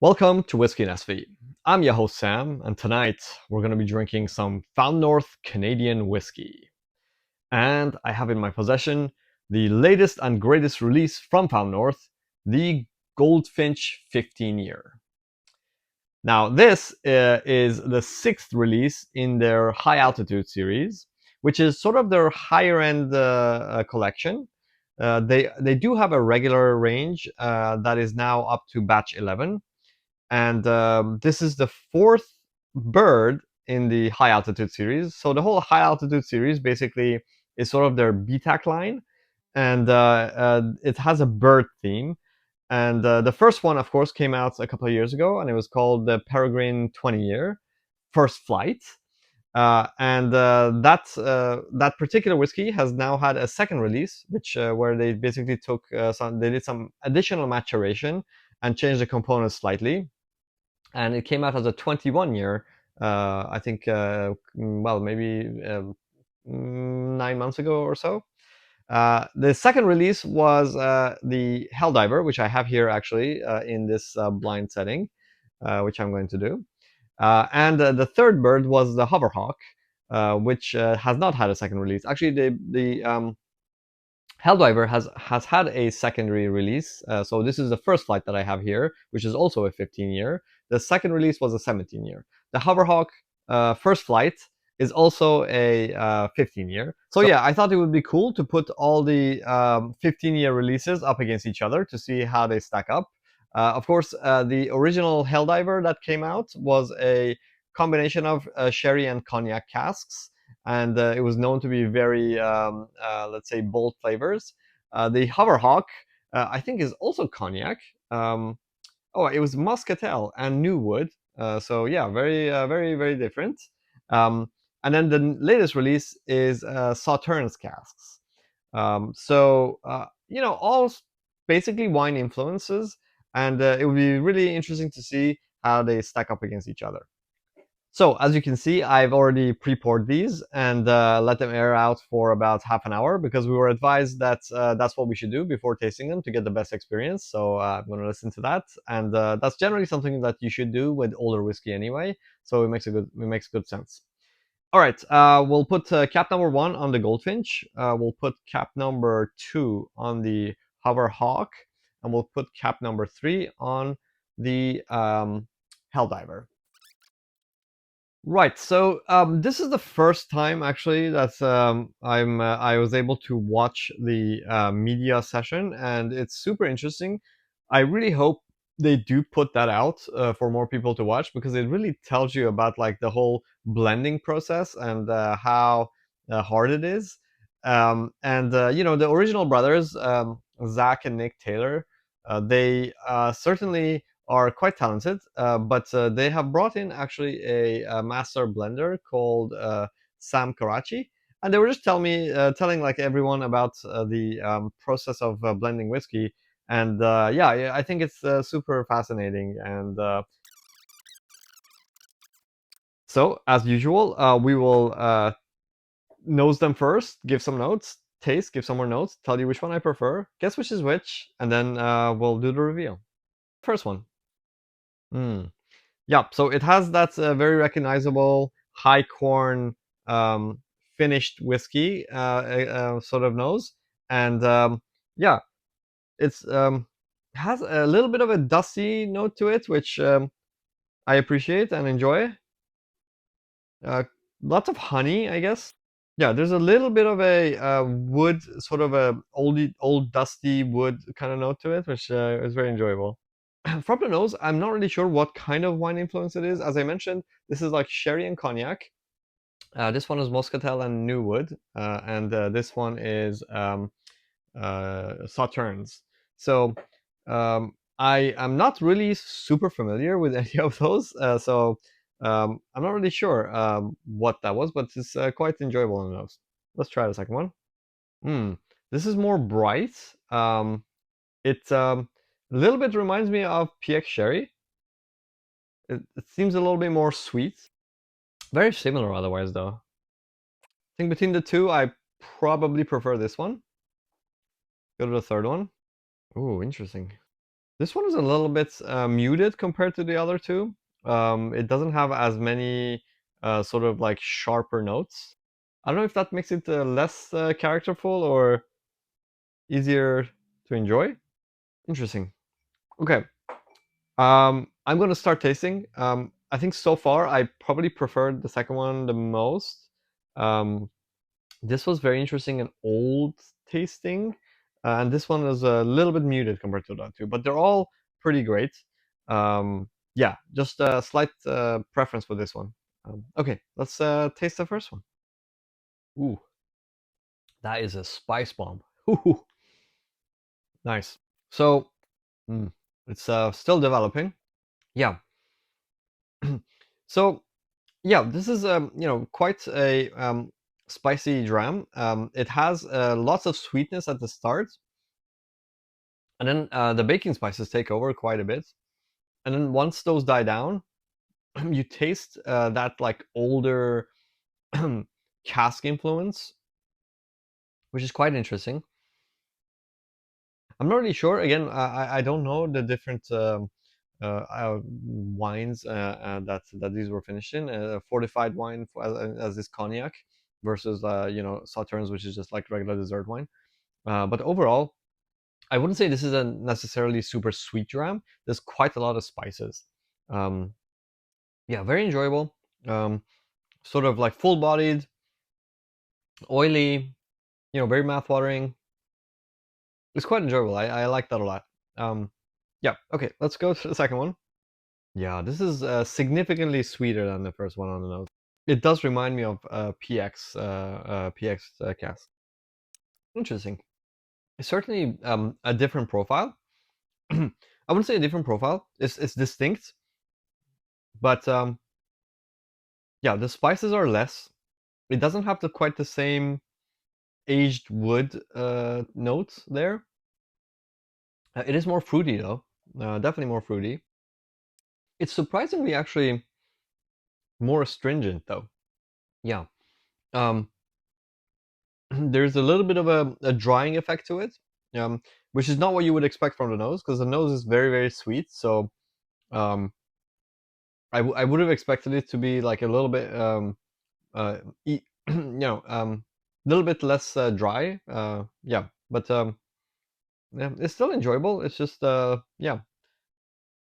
Welcome to Whisky and SV. I'm your host Sam, and tonight we're going to be drinking some Found North Canadian whiskey. And I have in my possession the latest and greatest release from Found North, the Finch 15 year. Now, this is the sixth release in their high altitude series, which is sort of their higher end collection. They do have a regular range that is now up to batch 11, and this is the fourth bird in the high altitude series. So the whole high altitude series basically is sort of their BTAC line, and it has a bird theme. And the first one, of course, came out a couple of years ago, and it was called the Peregrine 20 Year First Flight. That particular whiskey has now had a second release, which where they basically they did some additional maturation and changed the components slightly, and it came out as a 21 year. I think, well, maybe 9 months ago or so. The second release was the Helldiver, which I have here actually in this blind setting, which I'm going to do. And the third bird was the Hoverhawk, which has not had a second release. Actually, the Helldiver has had a secondary release. So this is the first flight that I have here, which is also a 15 year. The second release was a 17 year. The Hoverhawk first flight is also a 15 year. So yeah, I thought it would be cool to put all the 15 year releases up against each other to see how they stack up. Of course, the original Helldiver that came out was a combination of sherry and cognac casks, and it was known to be very, let's say, bold flavors. The Hoverhawk, I think, is also cognac. Oh, it was muscatel and new wood. So yeah, very different. And then the latest release is Sauternes casks. All basically wine influences, and it would be really interesting to see how they stack up against each other. So as you can see, I've already pre-poured these and let them air out for about half an hour, because we were advised that that's what we should do before tasting them to get the best experience. So I'm going to listen to that, and that's generally something that you should do with older whiskey anyway. So it makes good sense. All right, we'll put cap number 1 on the Goldfinch. We'll put cap number 2 on the Hoverhawk, and we'll put cap number 3 on the Helldiver. Right. So this is the first time actually that I was able to watch the media session, and it's super interesting. I really hope they do put that out for more people to watch, because it really tells you about like the whole blending process and how hard it is. The original brothers, Zach and Nick Taylor, they certainly are quite talented, but they have brought in actually a master blender called Sam Karachi, and they were just telling like everyone about the process of blending whiskey, and yeah, I think it's super fascinating. And so, as usual, we will nose them first, give some notes, taste, give some more notes, tell you which one I prefer, guess which is which, and then we'll do the reveal. First one. Mm. Yeah, so it has that very recognizable high corn finished whiskey sort of nose, and yeah, it's has a little bit of a dusty note to it, which I appreciate and enjoy. Lots of honey, I guess. Yeah, there's a little bit of a wood, sort of a old dusty wood kind of note to it, which is very enjoyable. From the nose, I'm not really sure what kind of wine influence it is. As I mentioned, this is like sherry and cognac. This one is muscatel and new wood, and this one is Sauternes. So I am not really super familiar with any of those, so I'm not really sure what that was, but it's quite enjoyable on the nose. Let's try the second one. This is more bright. It a little bit reminds me of PX Sherry. It seems a little bit more sweet. Very similar otherwise, though. I think between the two, I probably prefer this one. Go to the third one. Ooh, interesting. This one is a little bit muted compared to the other two. It doesn't have as many sort of like sharper notes. I don't know if that makes it less characterful or easier to enjoy. Interesting. Okay. I'm gonna start tasting. I think so far I probably preferred the second one the most. Um, this was very interesting and old tasting, and this one is a little bit muted compared to that two, but they're all pretty great. Yeah, just a slight preference for this one. Okay, let's taste the first one. Ooh, that is a spice bomb. Ooh, nice. So, mm, it's still developing. Yeah. So yeah, this is quite a spicy dram. It has lots of sweetness at the start, and then the baking spices take over quite a bit. And then once those die down, you taste that like older cask influence, which is quite interesting. I'm not really sure. Again, I don't know the different wines that these were finished in. Fortified wine as this cognac versus sauternes, which is just like regular dessert wine. But overall, I wouldn't say this is a necessarily super sweet dram. There's quite a lot of spices. Um, yeah, very enjoyable. Um, sort of like full-bodied, oily, very mouth-watering. It's quite enjoyable. I like that a lot. Yeah, okay, let's go to the second one. Yeah, this is significantly sweeter than the first one on the nose. It does remind me of PX cast. Interesting. It's certainly a different profile. I wouldn't say a different profile. It's distinct, but yeah, the spices are less. It doesn't have quite the same aged wood notes there. It is more fruity though, definitely more fruity. It's surprisingly actually more astringent though. Yeah, um, there's a little bit of a drying effect to it, which is not what you would expect from the nose, because the nose is very, very sweet. So um, I would have expected it to be like a little bit, uh, a little bit less dry. Yeah, but yeah, it's still enjoyable. It's just, yeah,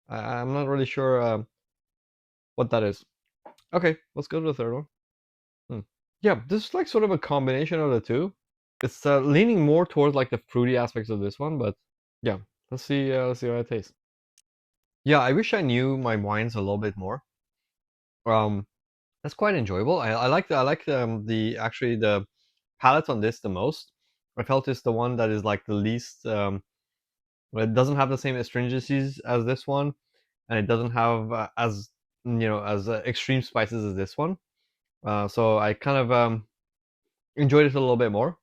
I'm not really sure what that is. Okay, let's go to the third one. Hmm. Yeah, this is like sort of a combination of the two. It's leaning more towards like the fruity aspects of this one, but yeah, let's see how it tastes. Yeah, I wish I knew my wines a little bit more. Um, that's quite enjoyable. I like the actually the palette on this the most. I felt it's the one that is like the least. It doesn't have the same astringencies as this one, and it doesn't have as as extreme spices as this one. So I kind of enjoyed it a little bit more.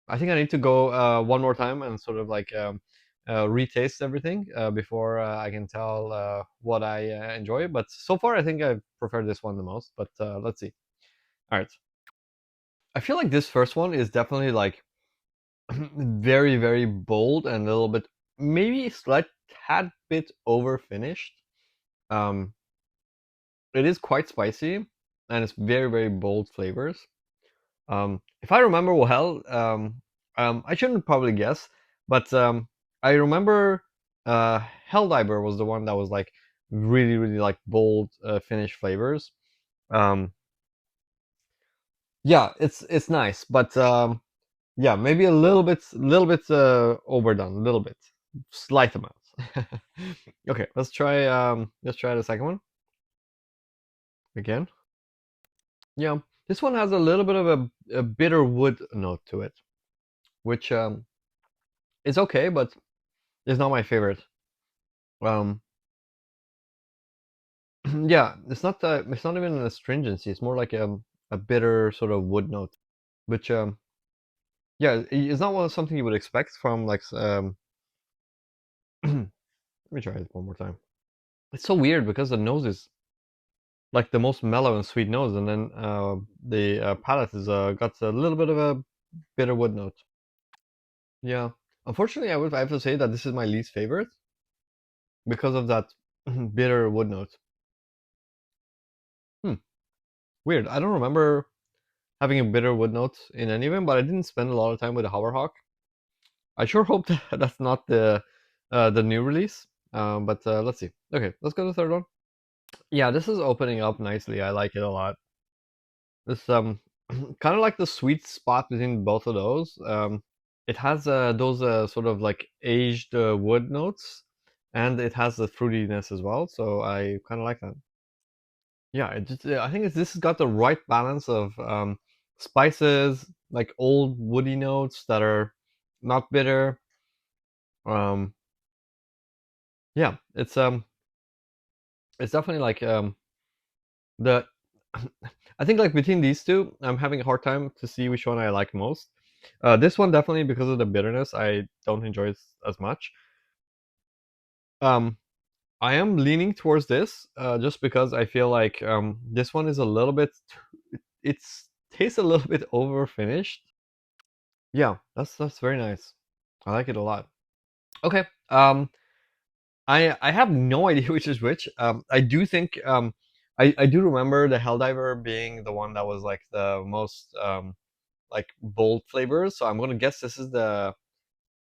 I think I need to go one more time and sort of like retaste everything before I can tell what I enjoy. But so far, I think I prefer this one the most. But let's see. All right. I feel like this first one is definitely like very, very bold and a little bit, maybe slight tad bit over finished. Um, it is quite spicy and it's very, very bold flavors. If I remember well, I shouldn't probably guess, but I remember Helldiver was the one that was like really, really like bold Finnish flavors. Um, yeah, it's nice, but yeah, maybe a little bit overdone, a little bit, slight amount. Okay, let's try the second one again. Yeah, this one has a little bit of a bitter wood note to it, which is okay, but it's not my favorite. Um, yeah, it's not even an astringency. It's more like a bitter sort of wood note, which yeah, it's not something you would expect from like Let me try it one more time. It's so weird because the nose is like the most mellow and sweet nose, and then the palate is got a little bit of a bitter wood note. Yeah, unfortunately, I have to say that this is my least favorite. because of that bitter wood note. Hmm, weird. I don't remember having a bitter wood note in any of them, but I didn't spend a lot of time with the Hoverhawk. I sure hope that that's not the new release. But let's see. Okay, let's go to the third one. Yeah, this is opening up nicely. I like it a lot. This kind of like the sweet spot between both of those. It has those sort of like aged wood notes, and it has the fruitiness as well. So I kind of like that. Yeah, I think this has got the right balance of spices, like old woody notes that are not bitter. Um, yeah, it's definitely like the. I think like between these two, I'm having a hard time to see which one I like most. This one definitely because of the bitterness, I don't enjoy it as much. Um, I am leaning towards this just because I feel like this one is a little bit. It's tastes a little bit over finished. Yeah, that's very nice. I like it a lot. Okay. I have no idea which is which. I do think I do remember the Helldiver being the one that was like the most like bold flavors. So I'm gonna guess this is the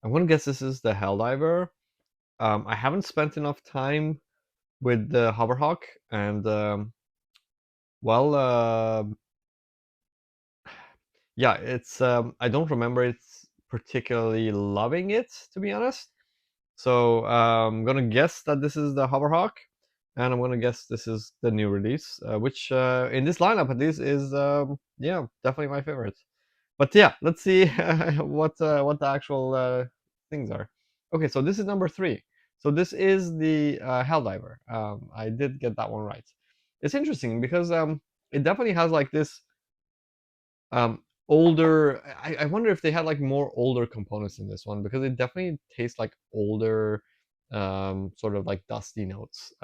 Helldiver. I haven't spent enough time with the Hoverhawk, and well, yeah, it's I don't remember it's particularly loving it, to be honest. So I'm gonna guess that this is the Hoverhawk, and I'm gonna guess this is the new release, which in this lineup at least is yeah, definitely my favorite. But yeah, let's see what the actual things are. Okay, so this is number three. So this is the Helldiver. I did get that one right. It's interesting because it definitely has like this older. I wonder if they had like more older components in this one because it definitely tastes like older, sort of like dusty notes.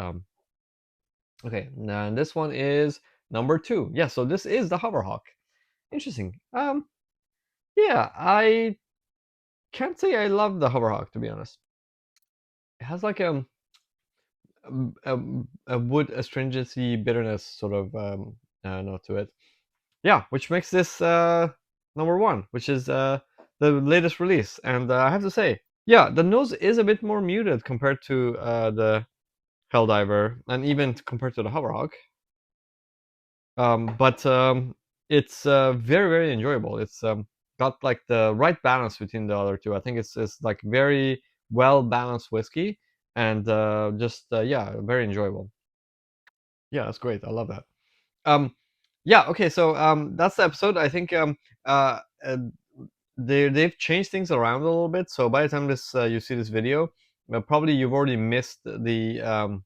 Okay, and this one is number two. Yeah, so this is the Hoverhawk. Interesting. Yeah, I can't say I love the Hoverhawk to be honest. It has like a wood astringency bitterness sort of note to it. Yeah, which makes this number one, which is the latest release. And I have to say, yeah, the nose is a bit more muted compared to the Helldiver, and even compared to the Hoverhawk. But it's very very enjoyable. It's got like the right balance between the other two. I think it's like very well balanced whiskey, and just yeah, very enjoyable. Yeah, that's great. I love that. Um, yeah. Okay. So that's the episode. I think uh, uh, they've changed things around a little bit. So by the time this you see this video, probably you've already missed the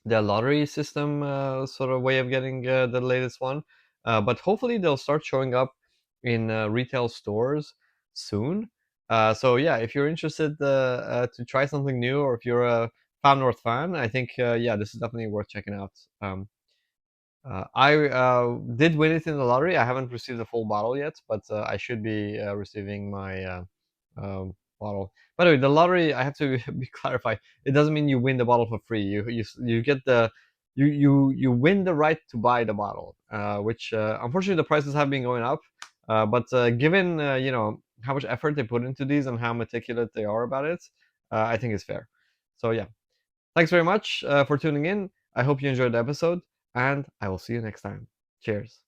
lottery system sort of way of getting the latest one. But hopefully they'll start showing up in retail stores soon. So yeah, if you're interested to try something new, or if you're a Found North fan, I think yeah, this is definitely worth checking out. I did win it in the lottery. I haven't received the full bottle yet, but I should be receiving my bottle. By the way, the lottery, I have to be clarified. It doesn't mean you win the bottle for free. You get the you win the right to buy the bottle, which unfortunately the prices have been going up. But given you know how much effort they put into these and how meticulous they are about it, I think it's fair. So yeah, thanks very much for tuning in. I hope you enjoyed the episode, and I will see you next time. Cheers.